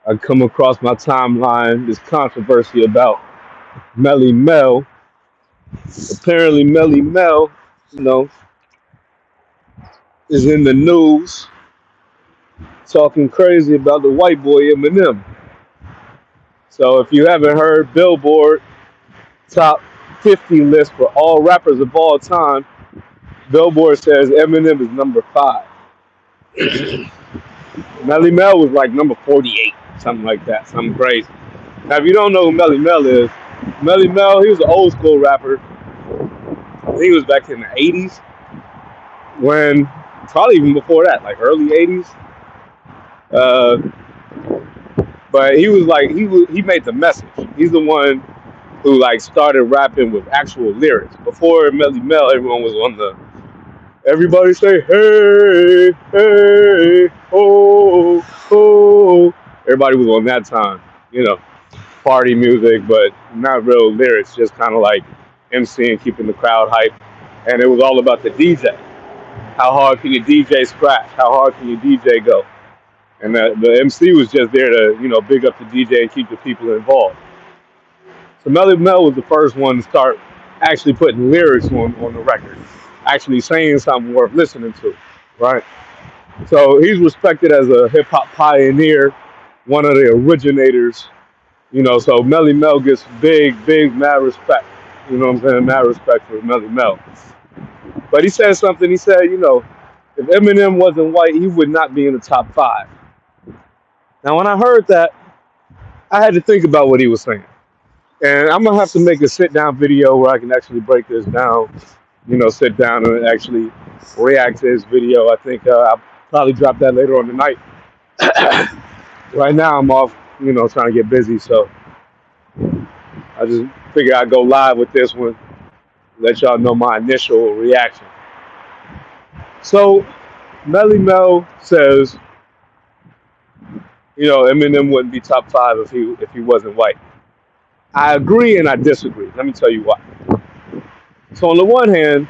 I come across my timeline this controversy about Melle Mel. Apparently, Melle Mel, you know, is in the news talking crazy about the white boy Eminem. So if you haven't heard Billboard top 50 list for all rappers of all time, Billboard says Eminem is number five. Melle Mel was like number 48, something like that, something crazy. Now, if you don't know who Melle Mel is, Melle Mel, he was an old school rapper. He was back in the 80s when, probably even before that, like early 80s. Uh, but he was like, he made the message. He's the one who like started rapping with actual lyrics. Before Melle Mel, everyone was on the everybody say hey, hey, oh, oh. Everybody was on that time, you know, party music, but not real lyrics, just kind of like MCing, keeping the crowd hype. And it was all about the DJ. How hard can your DJ scratch? How hard can your DJ go? And the MC was just there to, you know, big up the DJ and keep the people involved. So Melle Mel was the first one to start actually putting lyrics on the record, actually saying something worth listening to, right? So he's respected as a hip hop pioneer, one of the originators, you know. So Melle Mel gets big, mad respect. You know what I'm saying? Mad respect for Melle Mel. But he said something. He said, you know, if Eminem wasn't white, he would not be in the top five. Now, when I heard that, I had to think about what he was saying. And I'm gonna have to make a sit down video where I can actually break this down. You know, sit down and actually react to his video. I think I'll probably drop that later on tonight. Right now, I'm off, you know, trying to get busy. So I just figured I'd go live with this one, let y'all know my initial reaction. So Melle Mel says, you know, Eminem wouldn't be top five if he wasn't white. I agree and I disagree. Let me tell you why. So on the one hand,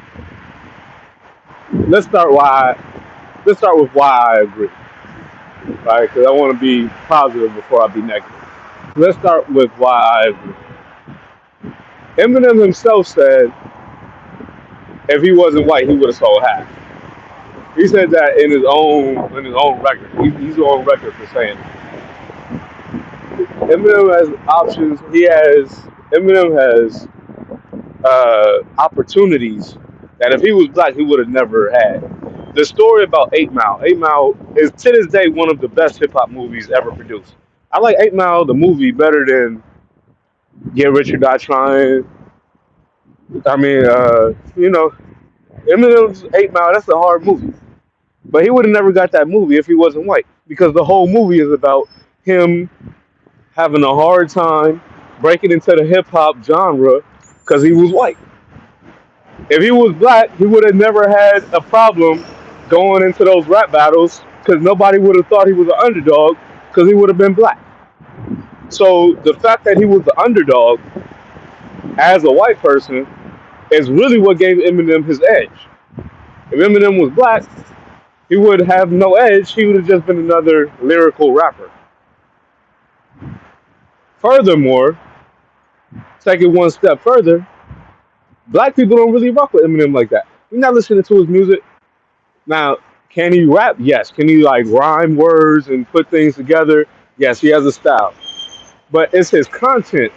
let's start why. Let's start with why I agree, right? Because I want to be positive before I be negative. Let's start with why I agree. Eminem himself said if he wasn't white, he would have sold half. He said that in his own record. He's on record for saying Eminem has options. Eminem has opportunities that if he was black, he would have never had. The story about 8 Mile. 8 Mile is to this day one of the best hip hop movies ever produced. I like 8 Mile, the movie, better than Get Rich or Die Trying. I mean, you know, Eminem's 8 Mile, that's a hard movie. But he would have never got that movie if he wasn't white. Because the whole movie is about him having a hard time breaking into the hip hop genre because he was white. If he was black, he would have never had a problem going into those rap battles because nobody would have thought he was an underdog because he would have been black. So the fact that he was the underdog as a white person is really what gave Eminem his edge. If Eminem was black, he would have no edge. He would have just been another lyrical rapper. Furthermore, take it one step further, black people don't really rock with Eminem like that. You're not listening to his music. Now, can he rap? Yes. Can he like rhyme words and put things together? Yes, he has a style. But it's his content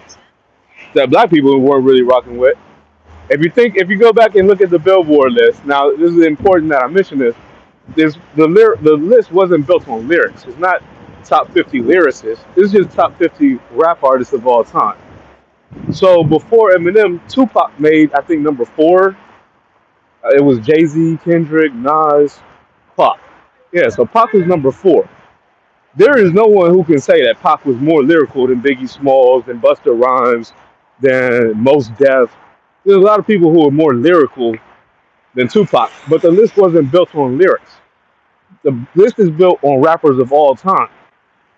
that black people weren't really rocking with. If you go back and look at the Billboard list, now this is important that I mention this. The list wasn't built on lyrics. It's not top 50 lyricists. It's just top 50 rap artists of all time. So before Eminem, Tupac made I think number four. It was Jay Z, Kendrick, Nas, Pac. Yeah, so Pac was number four. There is no one who can say that Pac was more lyrical than Biggie Smalls, than Busta Rhymes, than Mos Def. There's a lot of people who are more lyrical than Tupac, but the list wasn't built on lyrics. The list is built on rappers of all time.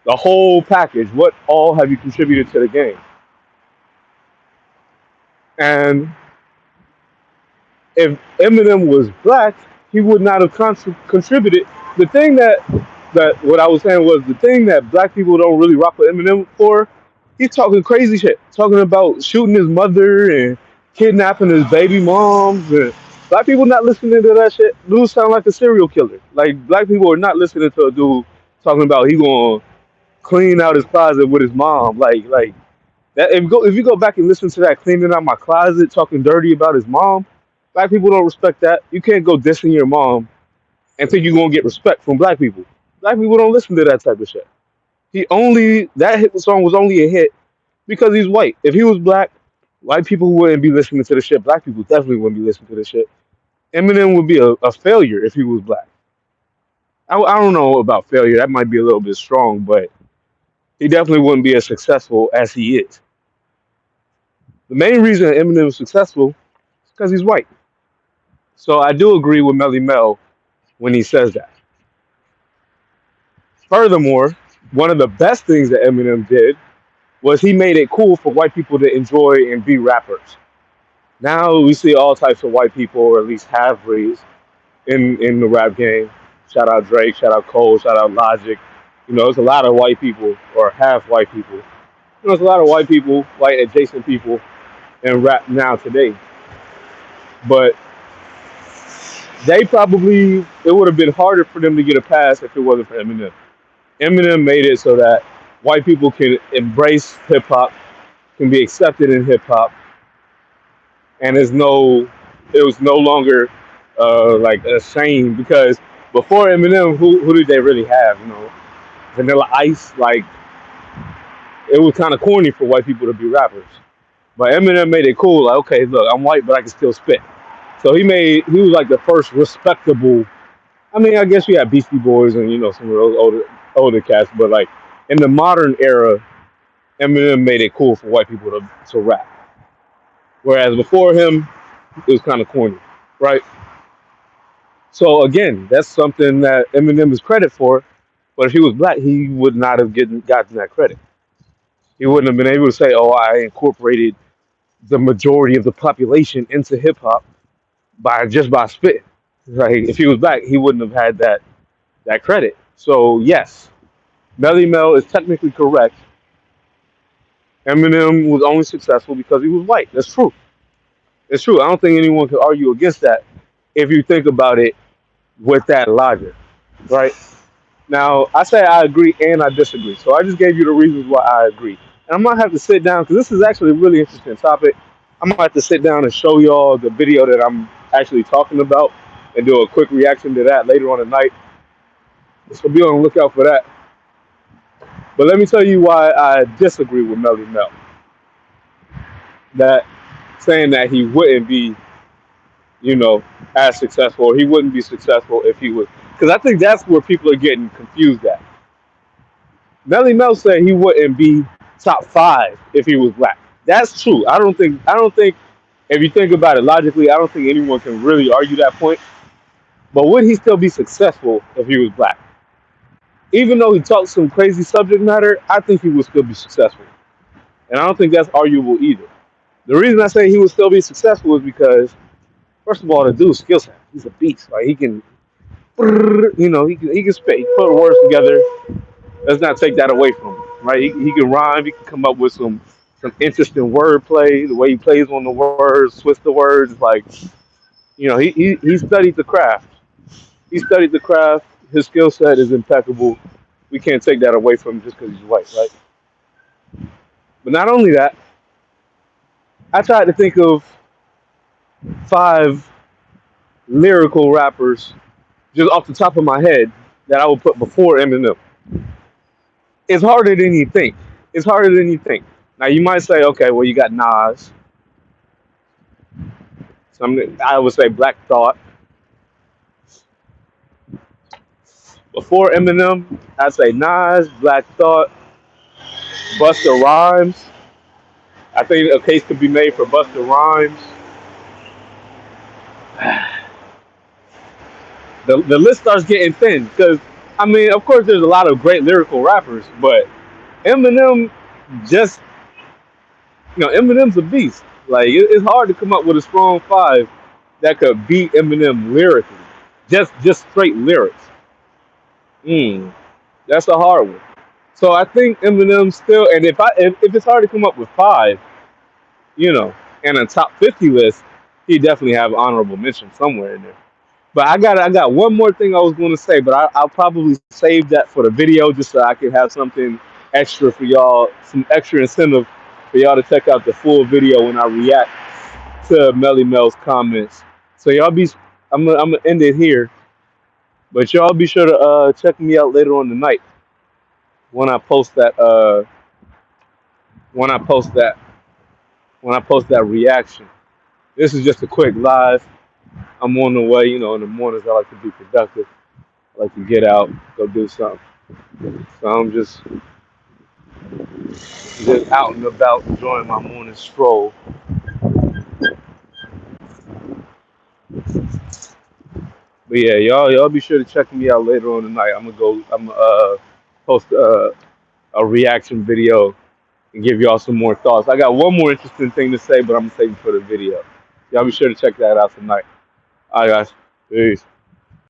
The whole package. What all have you contributed to the game? And if Eminem was black, he would not have contributed. The thing that that what I was saying was the thing that black people don't really rock with Eminem for. He's talking crazy shit, talking about shooting his mother and kidnapping his baby moms. And black people not listening to that shit. Dude sound like a serial killer. Like black people are not listening to a dude talking about he gonna clean out his closet with his mom. Like that. If you go back and listen to that cleaning out my closet, talking dirty about his mom, black people don't respect that. You can't go dissing your mom and think you're gonna get respect from black people. Black people don't listen to that type of shit. That hit song was only a hit because he's white. If he was black, white people wouldn't be listening to the shit. Black people definitely wouldn't be listening to the shit. Eminem would be a failure if he was black. I don't know about failure. That might be a little bit strong, but he definitely wouldn't be as successful as he is. The main reason Eminem is successful is because he's white. So I do agree with Melle Mel when he says that. Furthermore, one of the best things that Eminem did was he made it cool for white people to enjoy and be rappers. Now we see all types of white people, or at least half breeds, in the rap game. Shout out Drake, shout out Cole, shout out Logic. You know, there's a lot of white people, or half white people. You know, there's a lot of white people, white adjacent people in rap now today. But it would have been harder for them to get a pass if it wasn't for Eminem. Eminem made it so that white people can embrace hip hop, can be accepted in hip hop, and it was no longer like a shame because before Eminem, who did they really have? You know, Vanilla Ice. Like it was kind of corny for white people to be rappers, but Eminem made it cool. Like, okay, look, I'm white, but I can still spit. So he was like the first respectable. I mean, I guess you had Beastie Boys and you know some of those older cats, but like in the modern era, Eminem made it cool for white people to rap. Whereas before him, it was kind of corny, right? So again, that's something that Eminem is credit for. But if he was black, he would not have gotten that credit. He wouldn't have been able to say, "Oh, I incorporated the majority of the population into hip hop by spitting." Like if he was black, he wouldn't have had that credit. So yes, Melle Mel is technically correct. Eminem was only successful because he was white. That's true. It's true. I don't think anyone could argue against that if you think about it with that logic, right? Now, I say I agree and I disagree. So I just gave you the reasons why I agree. And I'm going to have to sit down because this is actually a really interesting topic. I'm going to have to sit down and show y'all the video that I'm actually talking about and do a quick reaction to that later on tonight. So be on the lookout for that. But let me tell you why I disagree with Melle Mel. That saying that he wouldn't be, you know, as successful or he wouldn't be successful if he was. Because I think that's where people are getting confused at. Melle Mel said he wouldn't be top 5 if he was black. That's true. I don't think if you think about it logically, I don't think anyone can really argue that point. But would he still be successful if he was black? Even though he talks some crazy subject matter, I think he would still be successful. And I don't think that's arguable either. The reason I say he would still be successful is because, first of all, the dude's skill set. He's a beast. Like he can, you know, he can spit. He can put words together. Let's not take that away from him, right? He can rhyme. He can come up with some interesting wordplay. The way he plays on the words, twist the words, like you know, he studied the craft. He studied the craft. His skill set is impeccable. We can't take that away from him just because he's white, right? But not only that, I tried to think of 5 lyrical rappers just off the top of my head that I would put before Eminem. It's harder than you think. It's harder than you think. Now you might say, okay, well you got Nas. I would say Black Thought. Before Eminem, I'd say Nas, Black Thought, Busta Rhymes. I think a case could be made for Busta Rhymes. The list starts getting thin because, I mean, of course, there's a lot of great lyrical rappers, but Eminem just, you know, Eminem's a beast. Like, it's hard to come up with a strong 5 that could beat Eminem lyrically, just straight lyrics. Mm, that's a hard one. So I think Eminem still, and if it's hard to come up with five, you know, and a top 50 list, he definitely have honorable mention somewhere in there. But I got one more thing I was going to say, but I'll probably save that for the video just so I can have something extra for y'all, some extra incentive for y'all to check out the full video when I react to Melle Mel's comments. So y'all be, I'm gonna end it here, but y'all be sure to check me out later on tonight when I post that when I post that when I post that reaction. This is just a quick live. I'm on the way. You know, in the mornings I like to be productive. I like to get out, go do something. So I'm just out and about enjoying my morning stroll. But yeah, y'all be sure to check me out later on tonight. I'm gonna post a reaction video and give y'all some more thoughts. I got one more interesting thing to say, but I'm gonna save it for the video. Y'all be sure to check that out tonight. All right, guys. Peace.